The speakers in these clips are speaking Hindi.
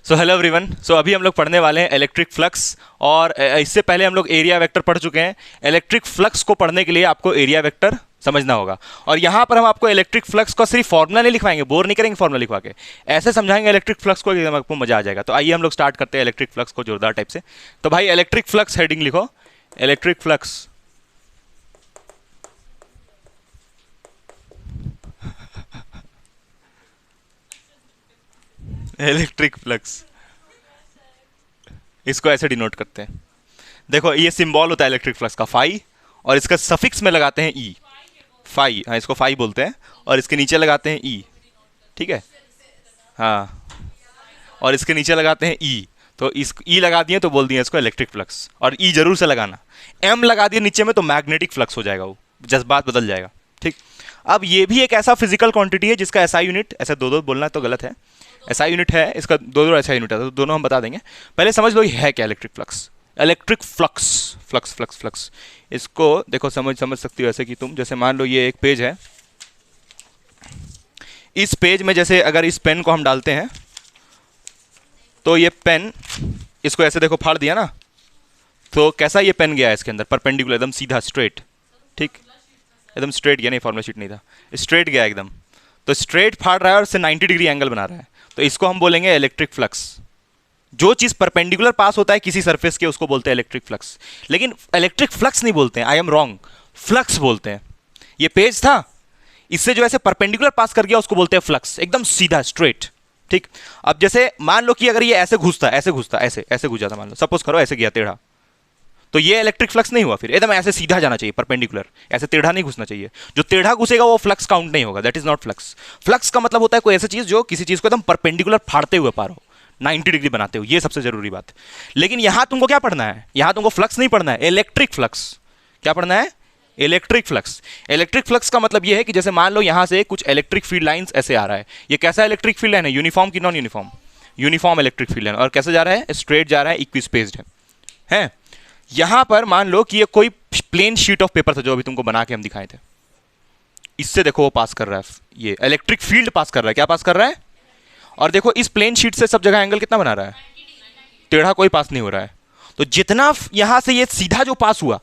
So hello everyone. सो अभी हम लोग पढ़ने वाले हैं इलेक्ट्रिक फ्लक्स। और इससे पहले हम लोग एरिया वेक्टर पढ़ चुके हैं। इलेक्ट्रिक फ्लक्स को पढ़ने के लिए आपको एरिया वेक्टर समझना होगा। और यहाँ पर हम आपको इलेक्ट्रिक फ्लक्स का सिर्फ फॉर्मूला नहीं लिखवाएंगे, बोर नहीं करेंगे फॉर्मूला लिखवा के, ऐसे समझाएंगे इलेक्ट्रिक फ्लक्स को एकदम आपको मजा आ जाएगा। तो आइए हम लोग स्टार्ट करते हैं इलेक्ट्रिक फ्लक्स को जोरदार टाइप से। तो भाई इलेक्ट्रिक फ्लक्स हेडिंग लिखो, इलेक्ट्रिक फ्लक्स। इलेक्ट्रिक फ्लक्स इसको ऐसे डिनोट करते हैं। देखो ये सिंबल होता है इलेक्ट्रिक फ्लक्स का फाई, और इसका सफिक्स में लगाते हैं ई, फाई। हाँ, इसको फाई बोलते हैं, और इसके नीचे लगाते हैं ई। ठीक है, हाँ, और इसके नीचे लगाते हैं ई। तो इस ई लगा दिए तो बोल दिए इसको इलेक्ट्रिक फ्लक्स, और ई जरूर से लगाना। एम लगा दिए नीचे में तो मैग्नेटिक फ्लक्स हो जाएगा, वो जज्बात बदल जाएगा। ठीक, अब ये भी एक ऐसा फिजिकल क्वांटिटी है जिसका एसआई यूनिट, ऐसे दो दो बोलना तो गलत है, एसआई यूनिट है इसका, दो दो एसआई यूनिट है, तो दोनों हम बता देंगे। पहले समझ लो ये है क्या electric flux. Electric flux, flux flux flux, इसको देखो समझ समझ सकती हो ऐसे कि तुम जैसे मान लो ये एक पेज है, इस पेज में जैसे अगर इस पेन को हम डालते हैं तो ये पेन, इसको ऐसे देखो फाड़ दिया ना, तो कैसा ये पेन गया है इसके अंदर, परपेंडिकुलर, एकदम सीधा स्ट्रेट। ठीक, एकदम स्ट्रेट गया, नहीं फॉर्मुला शीट नहीं था, स्ट्रेट गया एकदम। तो स्ट्रेट फाड़ रहा है और इससे 90 डिग्री एंगल बना रहा है, तो इसको हम बोलेंगे इलेक्ट्रिक फ्लक्स। जो चीज परपेंडिकुलर पास होता है किसी सरफेस के उसको बोलते हैं इलेक्ट्रिक फ्लक्स। लेकिन इलेक्ट्रिक फ्लक्स नहीं बोलते हैं, आई एम रॉन्ग, फ्लक्स बोलते हैं। ये पेज था, इससे जो ऐसे परपेंडिकुलर पास कर गया उसको बोलते हैं फ्लक्स, एकदम सीधा स्ट्रेट। ठीक, अब जैसे मान लो कि अगर ये ऐसे घुसता, ऐसे घुसता, ऐसे ऐसे घुस जाता, मान लो सपोज करो ऐसे गया टेढ़ा, तो ये इलेक्ट्रिक फ्लक्स नहीं हुआ, फिर एकदम ऐसे सीधा जाना चाहिए परपेंडिकुलर, ऐसे टेढ़ा नहीं घुसना चाहिए। जो टेढ़ा घुसेगा वो फ्लक्स काउंट नहीं होगा, that is not flux. Flux का मतलब होता है कोई ऐसी चीज जो किसी चीज को एकदम परपेंडिकुलर फाड़ते हुए पार हो, 90 डिग्री बनाते हो, ये सबसे जरूरी बात। लेकिन यहां तुमको क्या पढ़ना है, यहां तुमको फ्लक्स नहीं पढ़ना है, इलेक्ट्रिक फ्लक्स। क्या पढ़ना है? Electric flux. इलेक्ट्रिक फ्लक्स का मतलब यह है कि जैसे मान लो यहां से कुछ इलेक्ट्रिक फील्ड लाइंस ऐसे आ रहा है, ये कैसा इलेक्ट्रिक फील्ड लाइन है, यूनिफॉर्म की non uniform? Uniform electric field line. और कैसे जा रहा है? स्ट्रेट जा रहा है, इक्विस्पेस्ड है। यहां पर मान लो कि ये कोई प्लेन शीट ऑफ पेपर था जो अभी तुमको बना के हम दिखाए थे, इससे देखो वो पास कर रहा है, ये इलेक्ट्रिक फील्ड पास कर रहा है। क्या पास कर रहा है? और देखो इस प्लेन शीट से सब जगह एंगल कितना बना रहा है, टेढ़ा कोई पास नहीं हो रहा है। तो जितना यहां से ये सीधा जो पास हुआ,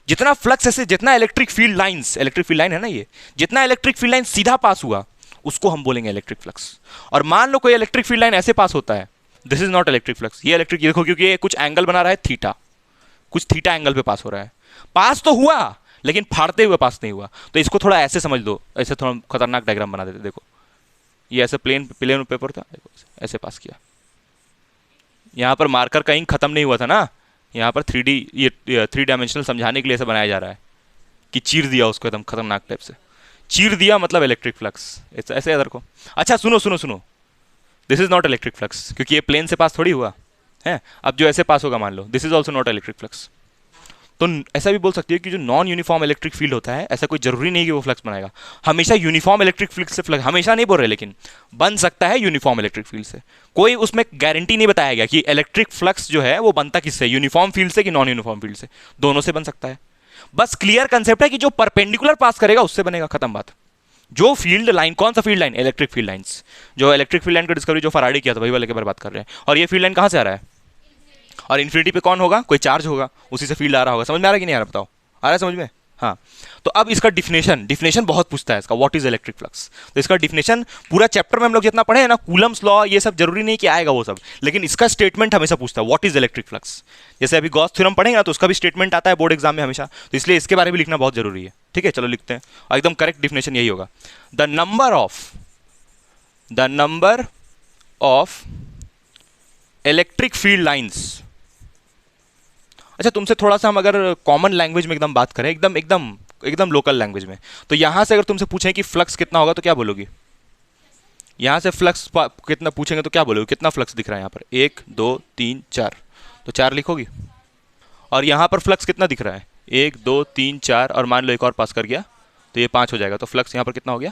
जितना फ्लक्स ऐसे, जितना electric field lines, electric field line है ना ये, जितना इलेक्ट्रिक फील्ड लाइन सीधा पास हुआ उसको हम बोलेंगे इलेक्ट्रिक फ्लक्स। और मान लो कोई इलेक्ट्रिक फील्ड लाइन ऐसे पास होता है, this is not electric flux. ये इलेक्ट्रिक, देखो क्योंकि ये कुछ एंगल बना रहा है थीटा, कुछ थीटा एंगल पे पास हो रहा है, पास तो हुआ लेकिन फाड़ते हुए पास नहीं हुआ। तो इसको थोड़ा ऐसे समझ लो, ऐसे थोड़ा खतरनाक डायग्राम बना देते। देखो ये ऐसे प्लेन प्लेन पेपर था, देखो ऐसे पास किया, यहां पर मार्कर का इंक खत्म नहीं हुआ था ना, यहां पर 3D, ये 3 डायमेंशनल समझाने के लिए ऐसे बनाया जा रहा है कि चीर दिया उसको एकदम खतरनाक टाइप से, चीर दिया मतलब इलेक्ट्रिक फ्लक्स, ऐसे इधर को। अच्छा सुनो सुनो सुनो, this is not electric flux क्योंकि ये प्लेन से पास थोड़ी हुआ है। अब जो ऐसे पास होगा मान लो, this is also not electric flux. तो ऐसा भी बोल सकती है कि जो नॉन यूनिफॉर्म इलेक्ट्रिक फील्ड होता है, ऐसा कोई जरूरी नहीं कि वो फ्लक्स बनाएगा हमेशा यूनिफॉर्म इलेक्ट्रिक फील्ड से। फ्लक्स हमेशा नहीं बोल रहे, लेकिन बन सकता है यूनिफॉर्म इलेक्ट्रिक फील्ड से। कोई उसमें गारंटी नहीं बताया गया कि इलेक्ट्रिक फ्लक्स जो है वो बनता किससे, यूनिफॉर्म फील्ड से कि नॉन यूनिफॉर्म फील्ड से, दोनों से बन सकता है। बस क्लियर कंसेप्ट है कि जो परपेंडिकुलर पास करेगा उससे बनेगा, खत्म बात। जो फील्ड लाइन, कौन सा field line? Electric field lines. जो इलेक्ट्रिक फील्ड लाइन का डिस्कवरी जो फराडे किया था वही वाले के बारे में बात कर रहे हैं। और ये फील्ड लाइन कहां से आ रहा है? और इन्फिनिटी पे कौन होगा? कोई चार्ज होगा, उसी से फील्ड आ रहा होगा। समझ में आ रहा है कि नहीं आ रहा, बताओ आ रहा है समझ में? हाँ। तो अब इसका डिफिनेशन बहुत पूछता है इसका, व्हाट इज इलेक्ट्रिक फ्लक्स। तो इसका डिफिनेशन पूरा चैप्टर में हम लोग जितना पढ़े हैं ना, कूलम्स लॉ ये सब जरूरी नहीं कि आएगा वो सब, लेकिन इसका स्टेटमेंट हमेशा पूछता है, व्हाट इज इलेक्ट्रिक फ्लक्स। जैसे अभी गॉस थ्योरम पढ़ेंगे ना तो उसका भी स्टेटमेंट आता है बोर्ड एग्जाम में हमेशा, तो इसलिए इसके बारे में लिखना बहुत जरूरी है। ठीक है, चलो लिखते हैं, और एकदम करेक्ट डिफिनेशन यही होगा, the number of electric field lines. अच्छा तुमसे थोड़ा सा हम अगर कॉमन लैंग्वेज में एकदम बात करें, एकदम एकदम एकदम लोकल लैंग्वेज में, तो यहां से अगर तुमसे पूछें कि फ्लक्स कितना होगा तो क्या बोलोगी? यहां से फ्लक्स कितना पूछेंगे तो क्या बोलोगे, कितना फ्लक्स दिख रहा है यहां पर? 1 2 3 4, तो 4 लिखोगी। और यहां पर फ्लक्स कितना दिख रहा है? 1 2 3 4, और मान लो एक और पास कर गया तो ये 5 हो जाएगा। तो फ्लक्स यहां पर कितना हो गया?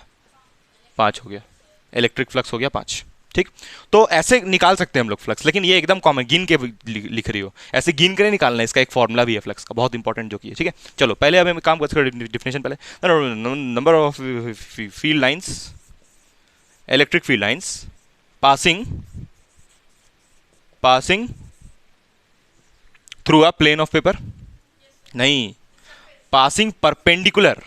5 हो गया, इलेक्ट्रिक फ्लक्स हो गया 5। ठीक, तो ऐसे निकाल सकते हैं हम लोग फ्लक्स, लेकिन ये एकदम कॉमन गिन के लिख रही हो, ऐसे गिन के नहीं निकालना है, इसका एक फॉर्मूला भी है फ्लक्स का बहुत इंपॉर्टेंट जो कि है। ठीक है, चलो पहले अब हम काम करते हैं डिफिनेशन पहले। Number of field lines, electric field lines passing passing through a plane of paper, नहीं, passing perpendicular,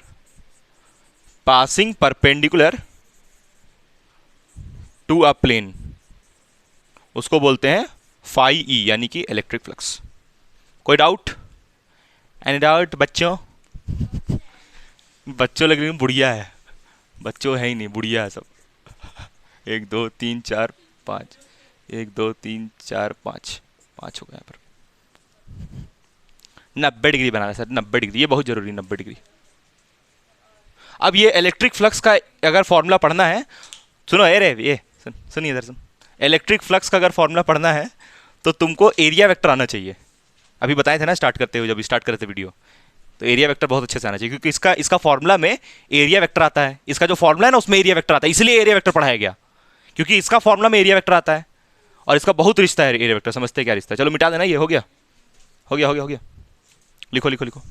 passing perpendicular to a plane, उसको बोलते हैं फाई ई, यानी कि इलेक्ट्रिक फ्लक्स। कोई डाउट? एनी डाउट बच्चों? बच्चों लग रही बुढ़िया है, बच्चों है ही नहीं, बुढ़िया है सब। 1 2 3 4 5, 1 2 3 4 5, 5 हो गया यहाँ पर। 90 डिग्री बनाना सर, 90 डिग्री, ये बहुत जरूरी, 90 डिग्री। अब ये इलेक्ट्रिक फ्लक्स का अगर फॉर्मूला पढ़ना है, सुनो अरे ये सुनिए इधर सुन, इलेक्ट्रिक फ्लक्स का अगर फॉर्मूला पढ़ना है तो तुमको एरिया वेक्टर आना चाहिए। अभी बताए थे ना स्टार्ट करते हुए, जब स्टार्ट करे थे वीडियो, तो एरिया वेक्टर बहुत अच्छे से आना चाहिए, क्योंकि इसका फॉर्मूला में एरिया वेक्टर आता है, इसका जो फॉर्मूला है ना उसमें एरिया वेक्टर आता है, इसलिए एरिया वेक्टर पढ़ाया गया, क्योंकि इसका फॉर्मूला में एरिया वेक्टर आता है और इसका बहुत रिश्ता है एरिया वेक्टर। समझते हैं क्या रिश्ता है? चलो मिटा देना, ये हो गया, हो गया, हो गया, हो गया। लिखो लिखो लिखो।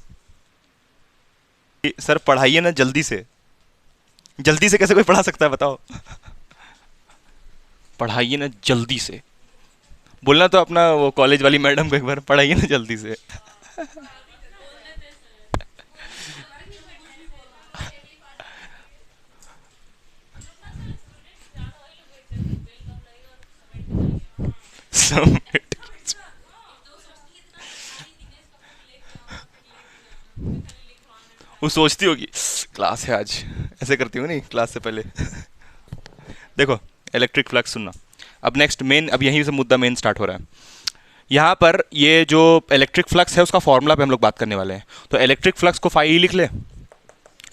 सर पढ़ाइए ना जल्दी से, जल्दी से कैसे कोई पढ़ा सकता है बताओ? पढ़ाइए ना जल्दी से, बोलना तो अपना वो कॉलेज वाली मैडम को एक बार, पढ़ाइए ना जल्दी से। सबमिट। वो सोचती होगी क्लास है आज, ऐसे करती हूँ नहीं क्लास से पहले। देखो इलेक्ट्रिक फ्लक्स सुनना, अब नेक्स्ट मेन, अब यहीं से मुद्दा मेन स्टार्ट हो रहा है। यहाँ पर ये जो इलेक्ट्रिक फ्लक्स है उसका फॉर्मूला पे हम लोग बात करने वाले हैं। तो इलेक्ट्रिक फ्लक्स को फाई लिख ले,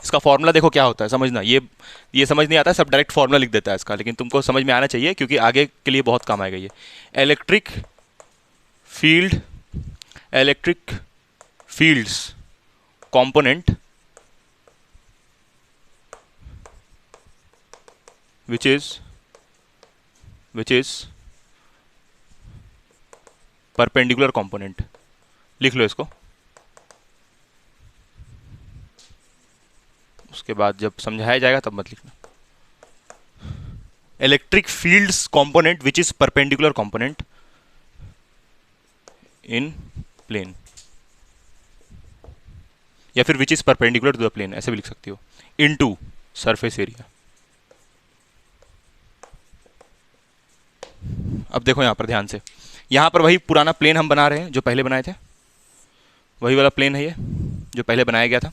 इसका फॉर्मूला देखो क्या होता है, समझना। ये समझ नहीं आता है, सब डायरेक्ट फॉर्मूला लिख देता है इसका, लेकिन तुमको समझ में आना चाहिए क्योंकि आगे के लिए बहुत काम आएगा ये। Electric field, electric fields component which is perpendicular component, लिख लो इसको। उसके बाद जब समझाया जाएगा तब मत लिखना। Electric fields component which is perpendicular component in plane, या फिर which is perpendicular to the plane, ऐसे भी लिख सकती हो, इनटू सरफेस एरिया। अब देखो यहां पर ध्यान से, यहां पर वही पुराना प्लेन हम बना रहे हैं जो पहले बनाए थे, वही वाला प्लेन है ये जो पहले बनाया गया था,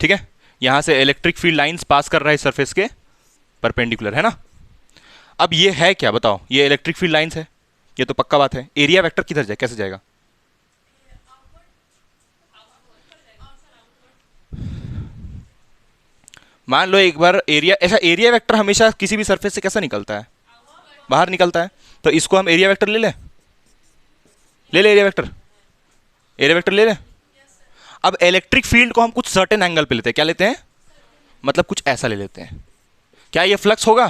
ठीक है। यहां से इलेक्ट्रिक फील्ड लाइंस पास कर रहा है सरफेस के परपेंडिकुलर, है ना। अब ये है क्या बताओ, ये इलेक्ट्रिक फील्ड लाइंस है, ये तो पक्का बात है। एरिया वेक्टर किधर जाए, कैसे जाएगा? मान लो एक बार एरिया, ऐसा एरिया वेक्टर हमेशा किसी भी सरफेस से कैसा निकलता है, बाहर निकलता है। तो इसको हम एरिया वेक्टर ले ले एरिया वेक्टर, एरिया वेक्टर ले ले। अब इलेक्ट्रिक फील्ड को हम कुछ सर्टेन एंगल पे लेते हैं, क्या लेते हैं, मतलब कुछ ऐसा ले लेते हैं। क्या ये फ्लक्स होगा?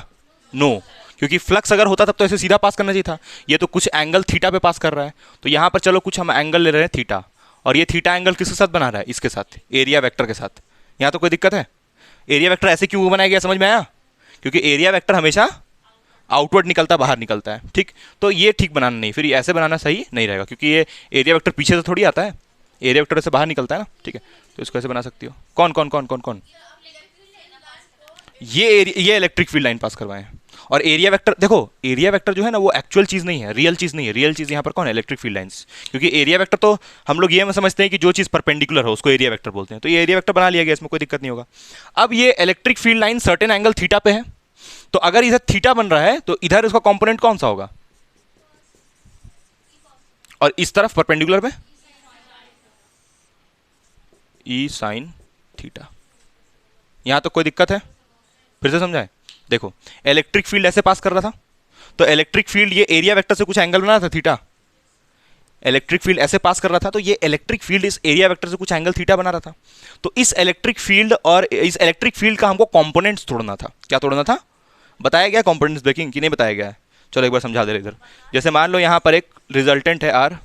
नो, क्योंकि फ्लक्स अगर होता तब तो ऐसे सीधा पास करना चाहिए था, ये तो कुछ एंगल थीटा पे पास कर रहा है। तो यहां पर चलो कुछ हम एंगल ले रहे हैं थीटा, और ये थीटा एंगल किसके साथ बना रहा है, इसके साथ, एरिया वेक्टर के साथ। यहां तो कोई दिक्कत है? एरिया वेक्टर ऐसे क्यों बनाया गया, समझ में आया? क्योंकि एरिया वेक्टर हमेशा आउटवर्ड निकलता, बाहर निकलता है, ठीक। तो ये ठीक बनाना नहीं, फिर ऐसे बनाना सही नहीं रहेगा, क्योंकि ये एरिया वेक्टर पीछे से थोड़ी आता है, एरिया वेक्टर से बाहर निकलता है ना, ठीक है। तो इसको ऐसे बना सकती हो। कौन कौन कौन कौन कौन? ये इलेक्ट्रिक फील्ड लाइन पास करवाए हैं। और एरिया वेक्टर देखो, एरिया वेक्टर जो है ना वो एक्चुअल चीज नहीं है, रियल चीज नहीं है। रियल चीज यहाँ पर कौन है? Electric field lines. क्योंकि एरिया वेक्टर तो हम लोग ये समझते हैं कि जो चीज परपेंडिकुलर हो उसको एरिया वेक्टर बोलते हैं। तो ये एरिया वेक्टर बना लिया गया, इसमें कोई दिक्कत नहीं होगा। अब ये electric field line certain angle theta पे है, तो अगर इधर थीटा बन रहा है तो इधर इसका कंपोनेंट कौन सा होगा, और इस तरफ परपेंडिकुलर में ई साइन थीटा। यहां तो कोई दिक्कत है? फिर से समझाएं। देखो इलेक्ट्रिक फील्ड ऐसे पास कर रहा था, तो इलेक्ट्रिक फील्ड ये एरिया वेक्टर से कुछ एंगल बना रहा था थीटा। इलेक्ट्रिक फील्ड ऐसे पास कर रहा था, तो ये इलेक्ट्रिक फील्ड इस एरिया वेक्टर से कुछ एंगल थीटा बना रहा था। तो इस इलेक्ट्रिक फील्ड और इस इलेक्ट्रिक फील्ड का हमको कंपोनेंट्स तोड़ना था। क्या तोड़ना था? बताया गया कंपोनेंट्स ब्रेकिंग कि नहीं बताया गया है? चलो एक बार समझा दे रहे इधर। जैसे मान लो यहाँ पर एक रिजल्टेंट है आर,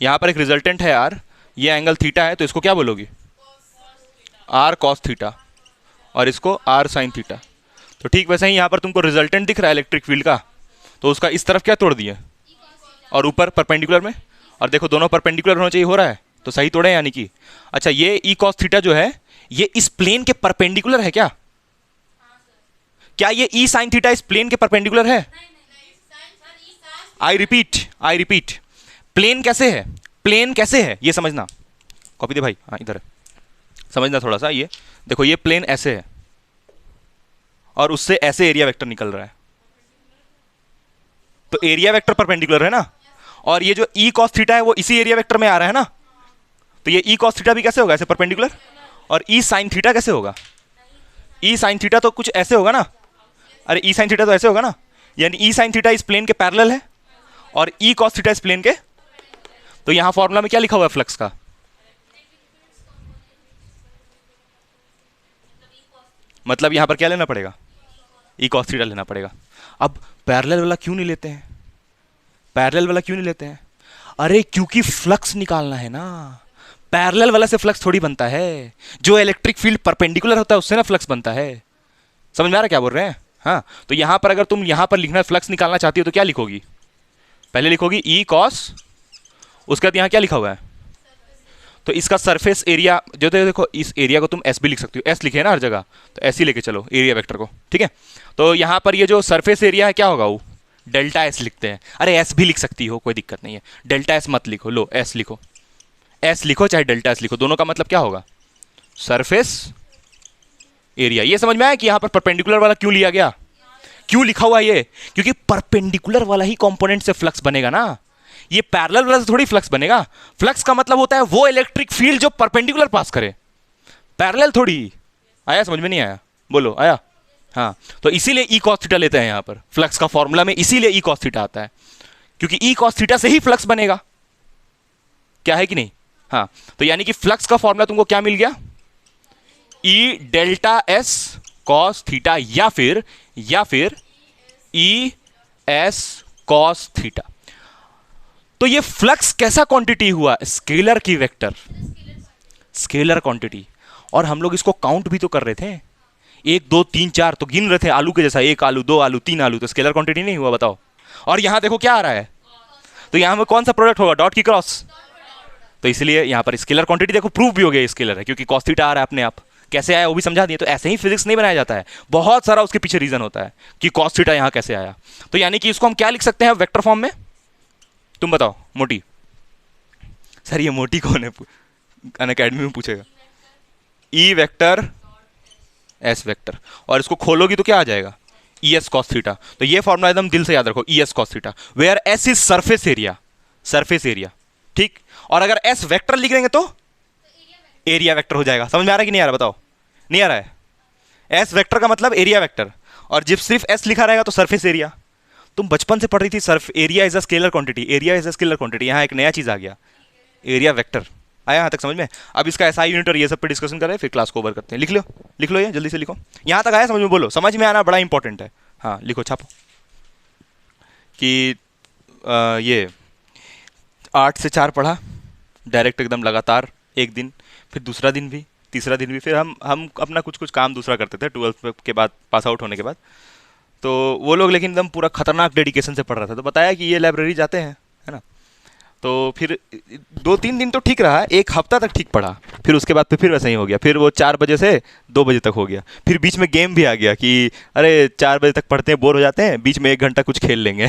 यहाँ पर एक रिजल्टेंट है आर, ये एंगल थीटा है, तो इसको क्या बोलोगी? आर कॉस थीटा, और इसको आर साइन थीटा। तो ठीक वैसे ही यहाँ पर तुमको रिजल्टेंट दिख रहा है इलेक्ट्रिक फील्ड का, तो उसका इस तरफ क्या तोड़ दिया? और ऊपर परपेंडिकुलर में, और देखो दोनों परपेंडिकुलर होना चाहिए, हो रहा है तो सही तोड़े यानी कि। अच्छा ये ई कॉस थीटा जो है ये इस प्लेन के परपेंडिकुलर है क्या? क्या ये ई साइन थीटा इस प्लेन के परपेंडिकुलर है? आई रिपीट, प्लेन कैसे है, प्लेन कैसे है ये समझना। कॉपी दे भाई, हाँ इधर है, समझना थोड़ा सा। ये देखो ये प्लेन ऐसे है और उससे ऐसे एरिया वेक्टर निकल रहा है, तो एरिया वेक्टर परपेंडिकुलर है ना। और ये जो ई कॉस थीटा है वो इसी एरिया वेक्टर में आ रहा है ना, तो ये ई कॉस थीटा भी कैसे होगा, ऐसे परपेंडिकुलर। और ई साइन थीटा कैसे होगा, ई साइन थीटा तो कुछ ऐसे होगा ना, अरे ई साइन थीटा तो ऐसे होगा ना, यानी ई साइन थीटा इस प्लेन के पैरेलल है और ई कॉस थीटा इस प्लेन के। तो यहां फॉर्मूला में क्या लिखा हुआ है फ्लक्स का? मतलब यहां पर क्या लेना पड़ेगा, ई कॉस थीटा लेना पड़ेगा। अब पैरेलल वाला क्यों नहीं लेते हैं, पैरेलल वाला क्यों नहीं लेते हैं? अरे क्योंकि फ्लक्स निकालना है ना, पैरेलल वाला से फ्लक्स थोड़ी बनता है, जो इलेक्ट्रिक फील्ड परपेंडिकुलर होता है उससे ना फ्लक्स बनता है। समझ में आ रहा है क्या बोल रहे हैं? हाँ, तो यहां पर अगर तुम यहां पर लिखना फ्लक्स निकालना चाहती हो तो क्या लिखोगी, पहले लिखोगी ई कॉस, उसके बाद यहां क्या लिखा हुआ है, तो इसका सरफेस एरिया जो देखो, इस एरिया को तुम एस भी लिख सकती हो, एस लिखे है ना हर जगह, तो ऐसे ही लेके चलो एरिया वेक्टर को, ठीक है। तो यहां पर ये जो सरफेस एरिया है क्या होगा, वो डेल्टा एस लिखते हैं। अरे एस भी लिख सकती हो, कोई दिक्कत नहीं है, डेल्टा एस मत लिखो, लो एस लिखो, एस लिखो चाहे डेल्टा एस लिखो, दोनों का मतलब क्या होगा, सरफेस एरिया। ये समझ में आया कि यहां पर परपेंडिकुलर वाला क्यों लिया गया, क्यों लिखा हुआ ये, क्योंकि परपेंडिकुलर वाला ही कंपोनेंट से फ्लक्स बनेगा ना, ये पैरेलल वाला से थोड़ी फ्लक्स बनेगा। फ्लक्स का मतलब होता है वो इलेक्ट्रिक फील्ड जो परपेंडिकुलर पास करे, पैरेलल थोड़ी। आया समझ में नहीं आया, बोलो आया। हाँ, तो इसीलिए ई कॉस थीटा लेते हैं यहां पर फ्लक्स का फॉर्मूला में, इसीलिए ई कॉस थीटा आता है, क्योंकि ई कॉस थीटा से ही फ्लक्स बनेगा, क्या है कि नहीं। हाँ, तो यानी कि फ्लक्स का फॉर्मूला तुमको क्या मिल गया, ई डेल्टा एस कॉस थीटा या फिर ई एस कॉस थीटा। तो ये फ्लक्स कैसा क्वांटिटी हुआ, स्केलर की वेक्टर, स्केलर क्वांटिटी। और हम लोग इसको काउंट भी तो कर रहे थे, 1 2 3 4 तो गिन रहे थे आलू के जैसा, 1 आलू 2 आलू 3 आलू, तो स्केलर क्वांटिटी नहीं हुआ, बताओ। और यहां देखो क्या आ रहा है, तो यहां में कौन सा प्रोडक्ट होगा, डॉट की क्रॉस, तो इसलिए यहां पर स्केलर क्वांटिटी देखो प्रूव भी हो गया स्केलर है, क्योंकि कॉस थीटा आ रहा है अपने आप। कैसे आया वो भी समझा दिए। तो ऐसे ही फिजिक्स नहीं बनाया जाता है, बहुत सारा उसके पीछे रीजन होता है कि कॉस थीटा यहां कैसे आया। तो यानी कि इसको हम क्या लिख सकते हैं वेक्टर फॉर्म में, तुम बताओ मोटी। सर ये मोटी कौन है, अनअकैडमी में पूछेगा। ई वेक्टर एस वेक्टर, और इसको खोलोगी तो क्या आ जाएगा, ई एस कॉस थीटा। तो ये फॉर्मूला एकदम दिल से याद रखो, E S cos theta, where S is surface area, surface area, ठीक। और अगर एस वेक्टर लिख देंगे तो एरिया वेक्टर हो जाएगा। समझ में आ रहा है कि नहीं आ रहा, बताओ। नहीं आ रहा है, एस वेक्टर का मतलब एरिया वेक्टर, और जब सिर्फ एस लिखा रहेगा तो सरफेस एरिया। तुम बचपन से पढ़ रही थी Surf area is a scalar quantity, area is a scalar quantity, यहाँ एक नया चीज आ गया, एरिया वेक्टर। आया यहाँ तक समझ में। अब इसका एसआई यूनिट और ये सब पे डिस्कशन करें, फिर क्लास को ओवर करते हैं। लिख लो ये जल्दी से लिखो, यहाँ तक आया समझ में, बोलो। समझ में आना बड़ा इंपॉर्टेंट है। हाँ लिखो, छापो कि ये 8 से 4 पढ़ा डायरेक्ट एकदम लगातार, एक दिन, फिर दूसरा दिन भी, तीसरा दिन भी, फिर हम अपना कुछ काम दूसरा करते थे 12th के बाद, पास आउट होने के बाद। तो वो लोग लेकिन एकदम पूरा खतरनाक डेडिकेशन से पढ़ रहा था, तो बताया कि ये लाइब्रेरी जाते हैं, है ना। तो फिर 2-3 दिन तो ठीक रहा, 1 हफ्ता तक ठीक पढ़ा, फिर उसके बाद फिर वैसा ही हो गया। फिर वो 4 बजे से 2 बजे तक हो गया। फिर बीच में गेम भी आ गया कि अरे 4 बजे तक पढ़ते हैं, बोर हो जाते हैं, बीच में 1 घंटा कुछ खेल लेंगे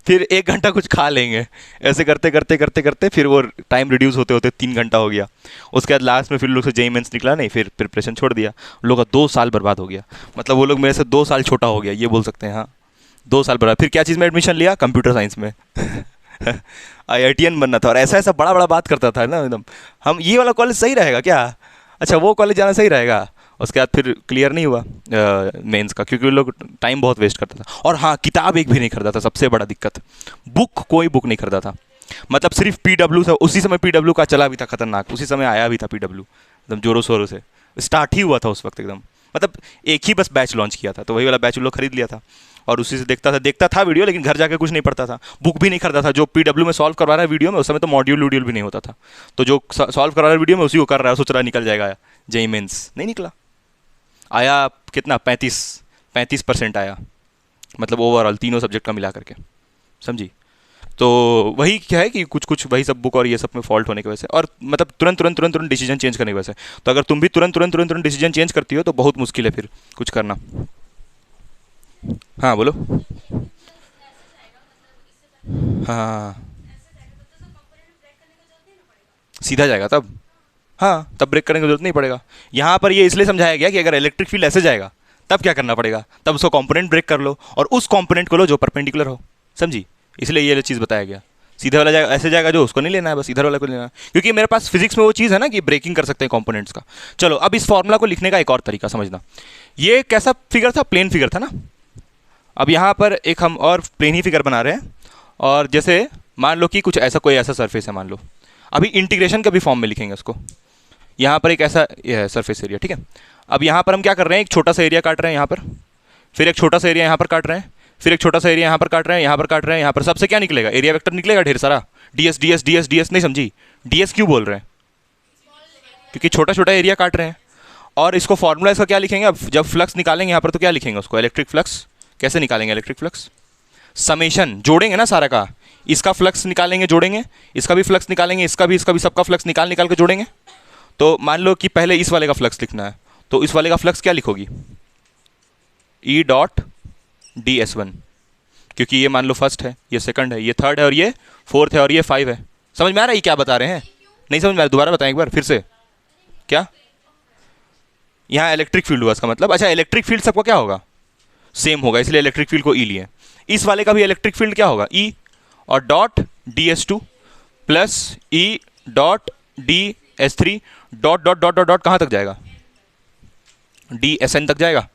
फिर 1 घंटा कुछ खा लेंगे। ऐसे करते करते करते करते फिर वो टाइम रिड्यूस होते होते 3 घंटा हो गया। उसके बाद लास्ट में फिर लोग से जेईई मेंस निकला नहीं, फिर प्रिपरेशन छोड़ दिया। लोग का 2 साल बर्बाद हो गया, मतलब वो लोग मेरे से 2 साल छोटा हो गया, ये बोल सकते हैं। हाँ 2 साल बर्बाद। फिर क्या चीज़ में एडमिशन लिया, कंप्यूटर साइंस में IITian बनना था, और ऐसा ऐसा बड़ा बड़ा बात करता था ना एकदम। हम ये वाला कॉलेज सही रहेगा क्या, अच्छा वो कॉलेज जाना सही रहेगा। उसके बाद फिर क्लियर नहीं हुआ मेंस का, क्योंकि लोग टाइम बहुत वेस्ट करता था। और हाँ, किताब एक भी नहीं खरीदा था, सबसे बड़ा दिक्कत। कोई बुक नहीं खरीदा था, मतलब सिर्फ PW से। उसी समय PW का चला भी था खतरनाक, उसी समय आया भी था PW एकदम जोरों शोरों से, स्टार्ट ही हुआ था उस वक्त एकदम। मतलब एक ही बस बैच लॉन्च किया था, तो वही वाला बैच लोग खरीद लिया था, और उसी से देखता था वीडियो, लेकिन घर जाके कुछ नहीं पढ़ता था। बुक भी नहीं खरीदा था। जो PW में सॉल्व करवा रहा है वीडियो में, उस समय तो मॉड्यूल भी नहीं होता था, तो जो सॉल्व करवा रहा है वीडियो में उसी को कर रहा है, सोच रहा निकल जाएगा जेईई मेंस, नहीं निकला। आया कितना, 35% आया, मतलब ओवरऑल तीनों सब्जेक्ट का मिला करके, समझी। तो वही क्या है कि कुछ कुछ वही सब बुक और ये सब में फॉल्ट होने की वजह से, और मतलब तुरंत डिसीजन चेंज करने की वजह से। तो अगर तुम भी तुरंत डिसीजन चेंज करती हो तो बहुत मुश्किल है फिर कुछ करना। हाँ बोलो। हाँ सीधा जाएगा तब। हाँ तब ब्रेक करने की जरूरत नहीं पड़ेगा। यहाँ पर ये इसलिए समझाया गया कि अगर इलेक्ट्रिक फील्ड ऐसे जाएगा तब क्या करना पड़ेगा, तब उसको कंपोनेंट ब्रेक कर लो और उस कंपोनेंट को लो जो परपेंडिकुलर हो, समझी? इसलिए ये चीज़ बताया गया। सीधे वाला जाएगा ऐसे जाएगा जो, उसको नहीं लेना है, बस इधर वाला को लेना है, क्योंकि मेरे पास फिजिक्स में वो चीज़ है ना कि ब्रेकिंग कर सकते हैं कंपोनेंट्स का। चलो अब इस फॉर्मूला को लिखने का एक और तरीका समझना। ये कैसा फिगर था? प्लेन फिगर था ना। अब यहाँ पर एक हम और प्लेन ही फिगर बना रहे हैं, और जैसे मान लो कि कुछ ऐसा कोई ऐसा सरफेस है मान लो, अभी इंटीग्रेशन के भी फॉर्म में लिखेंगे उसको। यहाँ पर एक ऐसा ये है सरफेस एरिया, ठीक है। अब यहाँ पर हम क्या कर रहे हैं, एक छोटा सा एरिया काट रहे हैं यहाँ पर, फिर एक छोटा सा एरिया यहाँ पर काट रहे हैं, फिर एक छोटा सा एरिया यहाँ पर काट रहे हैं, यहाँ पर काट रहे हैं, यहाँ पर सबसे क्या निकलेगा? एरिया वेक्टर निकलेगा ढेर सारा। डीएस डीएस डीएस डीएस, नहीं समझी? डीएस क्यों बोल रहे हैं? क्योंकि छोटा छोटा एरिया काट रहे हैं। और इसको फॉर्मूला इसका क्या लिखेंगे अब जब फ्लक्स निकालेंगे यहाँ पर, तो क्या लिखेंगे उसको? Electric flux. कैसे निकालेंगे इलेक्ट्रिक फ्लक्स? समेशन, जोड़ेंगे ना सारा का। इसका फ्लक्स निकालेंगे, जोड़ेंगे, इसका भी फ्लक्स निकालेंगे, इसका भी सबका फ्लक्स निकाल के जोड़ेंगे। तो मान लो कि पहले इस वाले का फ्लक्स लिखना है, तो इस वाले का फ्लक्स क्या लिखोगी? E dot D S one, क्योंकि ये मान लो फर्स्ट है, ये सेकंड है, ये थर्ड है, और ये फोर्थ है, और ये 5 है। समझ में आ रहा है ये क्या बता रहे हैं? नहीं समझ में आ रहा? दोबारा बताएं एक बार फिर से। क्या? यहाँ इलेक्ट्रिक फील्ड हुआ इसका मतलब। अच्छा इलेक्ट्रिक फील्ड सबका क्या होगा? सेम होगा, इसलिए इलेक्ट्रिक फील्ड को ई लिए। इस वाले का भी इलेक्ट्रिक फील्ड क्या होगा? ई और dot D S two plus ई dot D S three dot dot dot dot dot कहाँ तक जाएगा? डी एस एन तक जाएगा।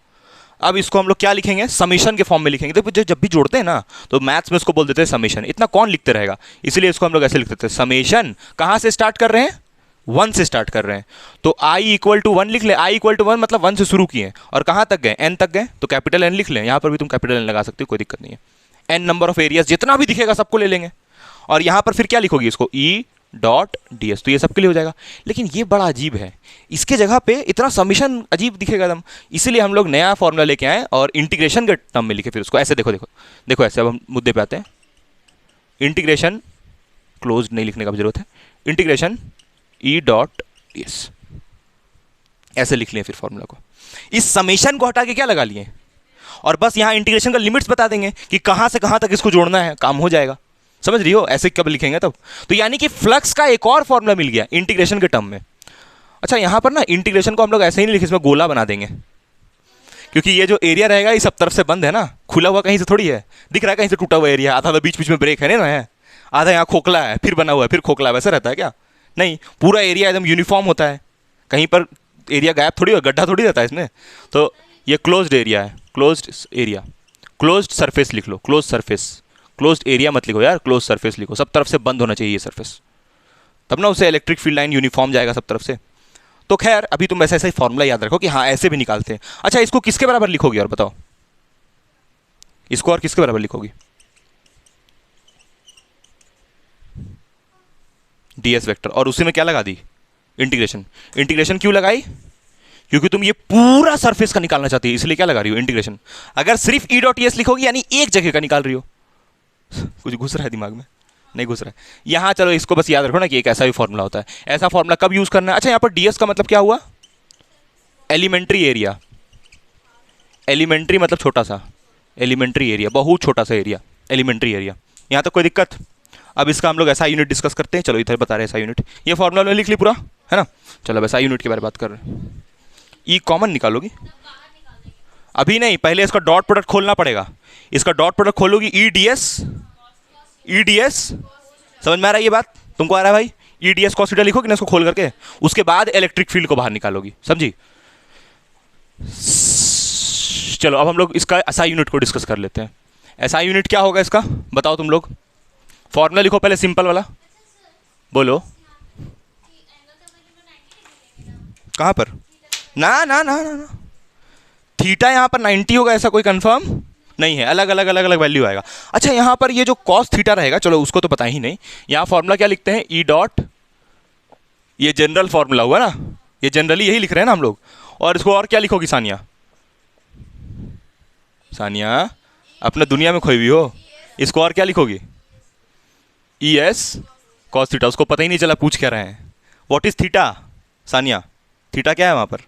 अब इसको हम लोग क्या लिखेंगे? समेशन के फॉर्म में लिखेंगे। देखो जब भी जोड़ते हैं ना तो मैथ्स में इसको बोल देते हैं समेशन। इतना कौन लिखते रहेगा, इसलिए इसको हम लोग ऐसे लिख देते हैं समेशन। कहाँ से स्टार्ट कर रहे हैं? 1 से स्टार्ट कर रहे हैं, तो i इक्वल टू 1 लिख ले। i इक्वल टू 1 मतलब 1 से शुरू किए और कहाँ तक गए? n तक गए, तो कैपिटल N लिख लें। यहाँ पर भी तुम कैपिटल N लगा सकते हो, कोई दिक्कत नहीं है। n नंबर ऑफ एरियाज जितना भी दिखेगा सबको ले लेंगे, और यहाँ पर फिर क्या लिखोगी इसको? ई डॉट डी एस, तो ये सबके लिए हो जाएगा। लेकिन ये बड़ा अजीब है, इसके जगह पे इतना समीशन अजीब दिखेगा एकदम, इसीलिए हम लोग नया फॉर्मूला लेके आए और इंटीग्रेशन के टर्म में लिखे। फिर उसको ऐसे देखो देखो देखो ऐसे। अब हम मुद्दे पे आते हैं। इंटीग्रेशन क्लोज नहीं लिखने का जरूरत है, इंटीग्रेशन ई डॉट डी एस, ऐसे लिख लें फिर फॉर्मूला को। इस समेशन को हटा के क्या लगा लिए, और बस यहाँ इंटीग्रेशन का लिमिट्स बता देंगे कि कहाँ से कहाँ तक इसको जोड़ना है, काम हो जाएगा। समझ रही हो? ऐसे कब लिखेंगे तब। तो यानी कि फ्लक्स का एक और फॉर्मूला मिल गया इंटीग्रेशन के टर्म में। अच्छा यहाँ पर ना इंटीग्रेशन को हम लोग ऐसे ही नहीं लिखे, इसमें गोला बना देंगे, क्योंकि ये जो एरिया रहेगा ये सब तरफ से बंद है ना, खुला हुआ कहीं से थोड़ी है। दिख रहा है कहीं से टूटा हुआ एरिया, आधा बीच बीच में ब्रेक है ना है, आधा यहाँ खोखला है, फिर बना हुआ है, फिर खोखला है, वैसा रहता है क्या? नहीं, पूरा एरिया एकदम यूनिफॉर्म होता है, कहीं पर एरिया गैप थोड़ी हो, गड्ढा थोड़ी रहता है इसमें। तो ये क्लोज्ड एरिया है, क्लोज्ड एरिया, क्लोज्ड सरफेस लिख लो, क्लोज सरफेस। क्लोज्ड एरिया मत लिखो यार, क्लोज सरफेस लिखो, सब तरफ से बंद होना चाहिए ये सरफेस, तब ना उसे इलेक्ट्रिक फील्ड लाइन यूनिफॉर्म जाएगा सब तरफ से। तो खैर अभी तुम ऐसा ऐसा ही फॉर्मूला याद रखो कि हाँ ऐसे भी निकालते हैं। अच्छा इसको किसके बराबर लिखोगी और बताओ, इसको और किसके बराबर लिखोगी? डीएस वेक्टर, और उसी में क्या लगा दी? इंटीग्रेशन। इंटीग्रेशन क्यों लगाई? क्योंकि तुम ये पूरा सरफेस का निकालना चाहती है, इसलिए क्या लगा रही हो? इंटीग्रेशन। अगर सिर्फ ई डॉट एस लिखोगी यानी एक जगह का निकाल रही हो। कुछ घुस रहा है दिमाग में? नहीं घुस रहा है। यहाँ चलो इसको बस याद रखो ना कि एक ऐसा भी फॉर्मूला होता है। ऐसा फॉर्मूला कब यूज करना है? अच्छा यहाँ पर डीएस का मतलब क्या हुआ? Elementary area. एलिमेंट्री मतलब छोटा सा, एलिमेंट्री एरिया, बहुत छोटा सा एरिया, एलिमेंट्री एरिया। यहाँ तक कोई दिक्कत? अब इसका हम लोग ऐसा यूनिट डिस्कस करते हैं। चलो इधर बता रहे हैं ऐसा यूनिट, ये फॉर्मूला में लिख ली पूरा, है ना। चलो ऐसा यूनिट के बारे में बात कर रहे हैं। ई कॉमन निकालोगी? अभी नहीं, पहले इसका डॉट प्रोडक्ट खोलना पड़ेगा। इसका डॉट प्रोडक्ट खोलोगी, E D S, E D S. समझ में आ रहा है ये बात? तुमको आ रहा है भाई? E D S cos theta लिखोगी ना इसको खोल करके, उसके बाद इलेक्ट्रिक फील्ड को बाहर निकालोगी, समझी? चलो अब हम लोग इसका एसआई यूनिट को डिस्कस कर लेते हैं। एसआई यूनिट क्या होगा इसका, बताओ तुम लोग। फॉर्मूला लिखो पहले सिंपल वाला, बोलो। कहाँ पर? ना ना ना ना ना, थीटा यहाँ पर 90 होगा ऐसा कोई कंफर्म नहीं है, अलग अलग अलग अलग वैल्यू आएगा। अच्छा यहाँ पर ये जो कॉस थीटा रहेगा, चलो उसको तो पता ही नहीं। यहाँ फॉर्मूला क्या लिखते हैं? ई डॉट, ये जनरल फॉर्मूला हुआ ना, ये जनरली यही लिख रहे हैं ना हम लोग। और इसको और क्या लिखोगी सानिया? सानिया अपना दुनिया में खोई हुई हो, इसको और क्या लिखोगी? ई एस कॉस थीटा, उसको पता ही नहीं चला पूछ क्या रहे हैं। What is theta Sania, theta क्या है वहां पर?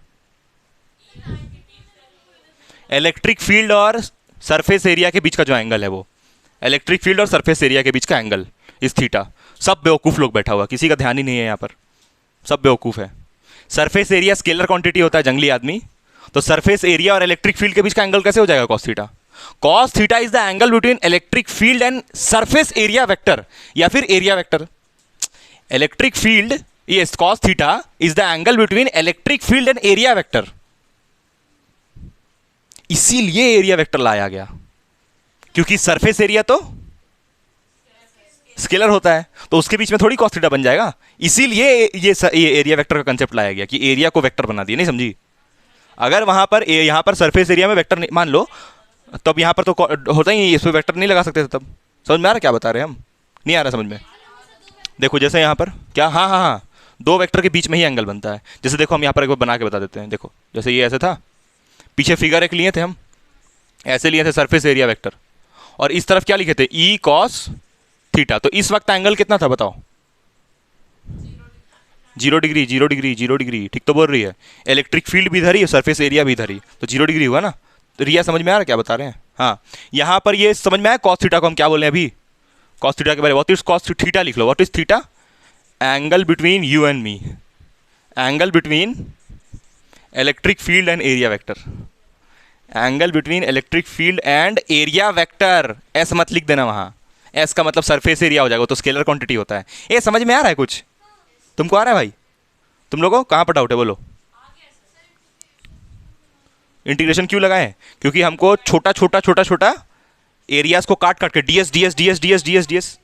इलेक्ट्रिक फील्ड और सरफेस एरिया के बीच का जो एंगल है वो, इलेक्ट्रिक फील्ड और सरफेस एरिया के बीच का एंगल इस थीटा। सब बेवकूफ़ लोग बैठा हुआ, किसी का ध्यान ही नहीं है यहाँ पर, सब बेवकूफ़ है। सरफेस एरिया स्केलर क्वांटिटी होता है जंगली आदमी, तो सरफेस एरिया और इलेक्ट्रिक फील्ड के बीच का एंगल कैसे हो जाएगा cos theta? Cos theta is the angle between electric field and surface area vector, या फिर area vector. Electric field, yes, cos theta is the angle between electric field and area vector, इसीलिए एरिया वेक्टर लाया गया, क्योंकि सरफेस एरिया तो स्केलर होता है, तो उसके बीच में थोड़ी कॉस थीटा बन जाएगा, इसीलिए ये एरिया वेक्टर का कंसेप्ट लाया गया कि एरिया को वेक्टर बना दिया। नहीं समझी? अगर वहां पर यहां पर सरफेस एरिया में वेक्टर मान लो, तब यहां पर तो होता ही नहीं, इस पर वेक्टर नहीं लगा सकते थे तब। समझ में आ रहा क्या बता रहे हैं हम? नहीं आ रहा समझ में? देखो जैसे यहां पर क्या, हाँ हाँ हाँ, दो वेक्टर के बीच में ही एंगल बनता है। जैसे देखो हम यहां पर एक बार बना के बता देते हैं। देखो जैसे ये ऐसे था, पीछे फिगर एक लिए थे हम, ऐसे लिए थे सरफेस एरिया वेक्टर, और इस तरफ क्या लिखे थे? E cos theta. तो इस वक्त एंगल कितना था बताओ? 0 डिग्री, 0 डिग्री, 0 डिग्री, ठीक तो बोल रही है। इलेक्ट्रिक फील्ड भी इधर ही, सरफेस एरिया भी इधर ही, तो 0 डिग्री हुआ ना। तो रिया समझ में आ रहा क्या बता रहे हैं? हाँ, यहाँ पर ये समझ में आया कॉस थीटा को हम क्या बोले अभी? कॉस थीटा के बारे में व्हाट इज कॉस थीटा लिख लो। What is theta? Angle between you and me, angle between electric field and area vector, angle between electric field and area vector. S मत लिख देना वहाँ, एस का मतलब सरफेस एरिया हो जाएगा, तो स्केलर क्वांटिटी होता है। ये समझ में आ रहा है कुछ? तुमको आ रहा है भाई? तुम लोगों को कहाँ पर डाउट है बोलो? इंटीग्रेशन क्यों लगाए? क्योंकि हमको छोटा छोटा छोटा छोटा एरियाज को काट काट के DS DS DS DS DS DS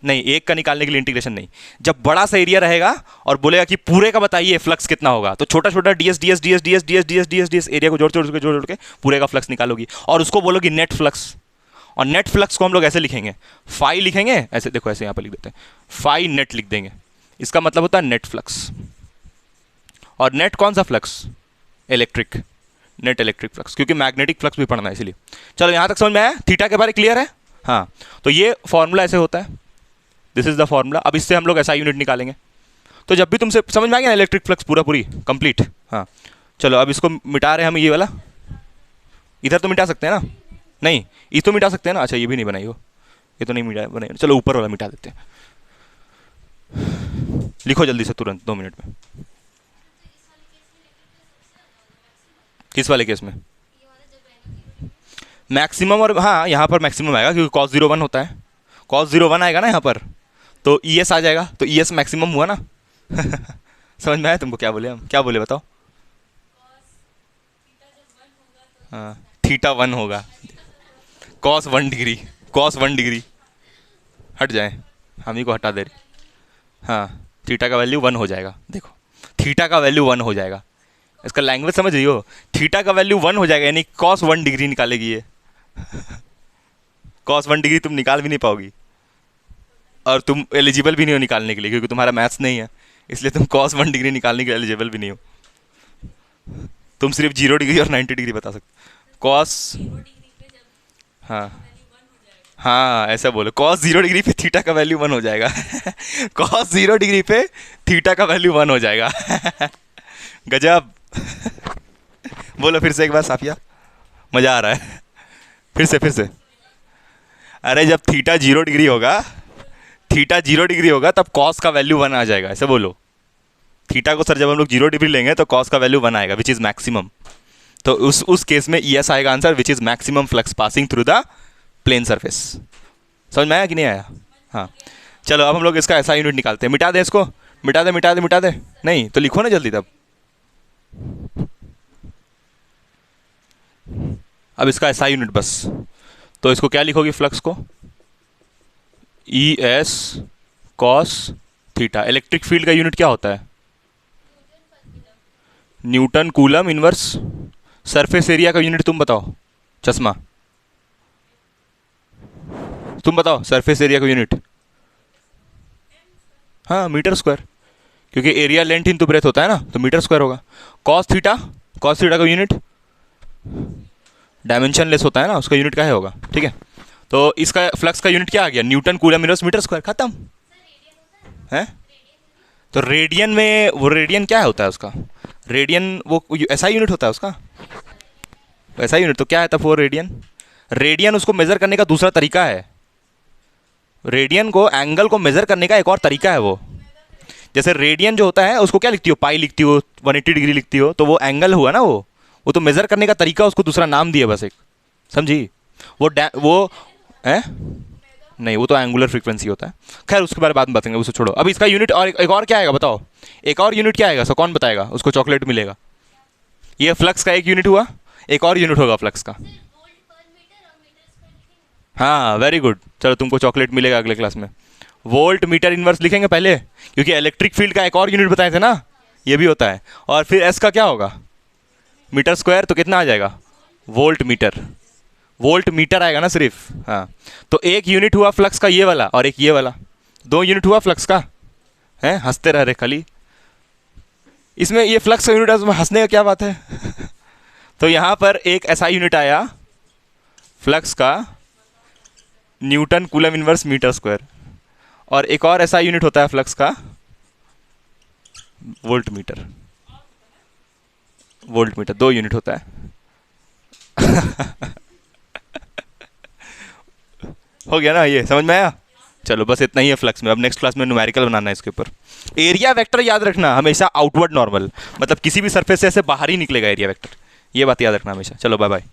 नहीं, एक का निकालने के लिए इंटीग्रेशन नहीं। जब बड़ा सा एरिया रहेगा और बोलेगा कि पूरे का बताइए फ्लक्स कितना होगा, तो छोटा छोटा DS DS DS DS DS DS DS DS area को जोड़ जोड़ के जोड़ जोड़ के पूरे का फ्लक्स निकालोगी, और उसको बोलोगी नेट फ्लक्स। और नेट फ्लक्स को हम लोग ऐसे लिखेंगे, फाई लिखेंगे ऐसे, देखो ऐसे यहाँ पर लिख देते हैं, फाई नेट लिख देंगे, इसका मतलब होता है नेट फ्लक्स। और नेट कौन सा flux? Electric, net electric flux, क्योंकि मैग्नेटिक फ्लक्स भी पढ़ना है इसलिए। चलो यहाँ तक समझ में आया? थीटा के बारे क्लियर है? हाँ, तो ये फॉर्मूला ऐसे होता है, दिस इज द फॉर्मूला। अब इससे हम लोग ऐसा यूनिट निकालेंगे। तो जब भी तुमसे समझ में आ गया इलेक्ट्रिक फ्लक्स पूरा पूरी कंप्लीट। हाँ चलो, अब इसको मिटा रहे हैं हम, ये वाला इधर तो मिटा सकते हैं ना? नहीं, ये तो मिटा सकते हैं ना? अच्छा, ये भी नहीं बनाई हो, ये तो नहीं मिटा बनाई। चलो ऊपर वाला मिटा देते हैं, लिखो जल्दी से तुरंत 2 मिनट में। किस वाले केस में? मैक्सिमम, और हाँ यहाँ पर मैक्सिमम आएगा क्योंकि cos 0 1 होता है, cos 0 1 आएगा ना यहाँ पर, तो ई एस आ जाएगा, तो ई एस मैक्सिमम हुआ ना। समझ में आया तुमको क्या बोले हम? क्या बोले बताओ? हाँ, थीटा 1 होगा, cos 1 डिग्री, cos 1 डिग्री हट जाए, हम ही को हटा दे रहे। हाँ, थीटा का वैल्यू 1 हो जाएगा। देखो थीटा का वैल्यू 1 हो जाएगा, इसका लैंग्वेज समझ रही हो? थीटा का वैल्यू 1 हो जाएगा, यानी cos 1 डिग्री निकालेगी ये। cos 1 डिग्री तुम निकाल भी नहीं पाओगी, और तुम एलिजिबल भी नहीं हो निकालने के लिए, क्योंकि तुम्हारा मैथ्स नहीं है, इसलिए तुम cos 1 डिग्री निकालने के लिए एलिजिबल भी नहीं हो। तुम सिर्फ 0 डिग्री और 90 डिग्री बता सकते। cos, हाँ हाँ ऐसा बोलो, cos 0 डिग्री पे थीटा का वैल्यू 1 हो जाएगा। cos 0 डिग्री पे थीटा का वैल्यू 1 हो जाएगा। गजब। बोलो फिर से एक बार साफिया, मज़ा आ रहा है? फिर से। अरे जब थीटा 0 डिग्री होगा, थीटा 0 डिग्री होगा, तब कॉस का वैल्यू 1 आ जाएगा, ऐसे बोलो। थीटा को सर जब हम लोग 0 डिग्री लेंगे तो कॉस का वैल्यू 1 आएगा, विच इज़ मैक्सिमम। तो उस केस में यस आएगा answer, which is maximum flux passing through the plane surface. समझ में आया कि नहीं आया? हाँ चलो, अब हम लोग इसका ऐसा यूनिट निकालते हैं। मिटा दे इसको, मिटा दे। नहीं तो लिखो ना जल्दी तब। अब इसका ऐसा यूनिट बस, तो इसको क्या लिखोगी फ्लक्स को? ई S cos theta. Electric field का यूनिट क्या होता है? Newton coulomb inverse. Surface area का यूनिट तुम बताओ, चश्मा तुम बताओ, सरफेस एरिया का यूनिट? हाँ, मीटर स्क्वायर, क्योंकि एरिया लेंथ इनटू ब्रेथ होता है ना, तो मीटर स्क्वायर होगा। कॉस थीटा का यूनिट डायमेंशन लेस होता है ना, उसका यूनिट क्या है होगा? ठीक है, तो इसका फ्लक्स का यूनिट क्या आ गया, newton coulomb inverse metre square, खत्म है। तो रेडियन में, वो रेडियन क्या होता है उसका, रेडियन वो ऐसा यूनिट होता है उसका, ऐसा यूनिट। तो क्या है तब वो रेडियन, रेडियन उसको मेजर करने का दूसरा तरीका है, रेडियन को, एंगल को मेजर करने का एक और तरीका है वो। जैसे रेडियन जो होता है उसको क्या लिखती हो, पाई लिखती हो, 180 डिग्री लिखती हो, तो वो एंगल हुआ ना, वो तो मेजर करने का तरीका, उसको दूसरा नाम दिया बस एक, समझी। वो है नहीं, वो तो एंगुलर फ्रीक्वेंसी होता है। खैर उसके बारे में बाद में बताएंगे, उसको छोड़ो। अब इसका यूनिट और एक और क्या आएगा बताओ, एक और यूनिट क्या आएगा, सो कौन बताएगा, उसको चॉकलेट मिलेगा। ये फ्लक्स का एक यूनिट हुआ, एक और यूनिट होगा फ्लक्स का। हाँ वेरी गुड, चलो तुमको चॉकलेट मिलेगा अगले क्लास में। वोल्ट मीटर इनवर्स लिखेंगे पहले, क्योंकि इलेक्ट्रिक फील्ड का एक और यूनिट बताए थे ना, ये भी होता है। और फिर एस का क्या होगा, मीटर स्क्वायर, तो कितना आ जाएगा, वोल्ट मीटर, वोल्ट मीटर आएगा ना सिर्फ। हाँ, तो एक यूनिट हुआ फ्लक्स का ये वाला, और एक ये वाला, दो यूनिट हुआ फ्लक्स का, है हंसते रह रहे खाली इसमें, ये फ्लक्स का यूनिट है, उसमें हंसने का क्या बात है तो यहाँ पर एक ऐसा यूनिट आया फ्लक्स का, newton coulomb inverse metre square, और एक और ऐसा यूनिट होता है फ्लक्स का, वोल्ट मीटर, वोल्ट मीटर, दो यूनिट होता है हो गया ना, ये समझ में आया। चलो बस इतना ही है फ्लक्स में। अब नेक्स्ट क्लास में न्यूमेरिकल बनाना है इसके ऊपर। एरिया वेक्टर याद रखना हमेशा आउटवर्ड नॉर्मल, मतलब किसी भी सरफेस से ऐसे बाहर ही निकलेगा एरिया वेक्टर, ये बात याद रखना हमेशा। चलो बाय बाय।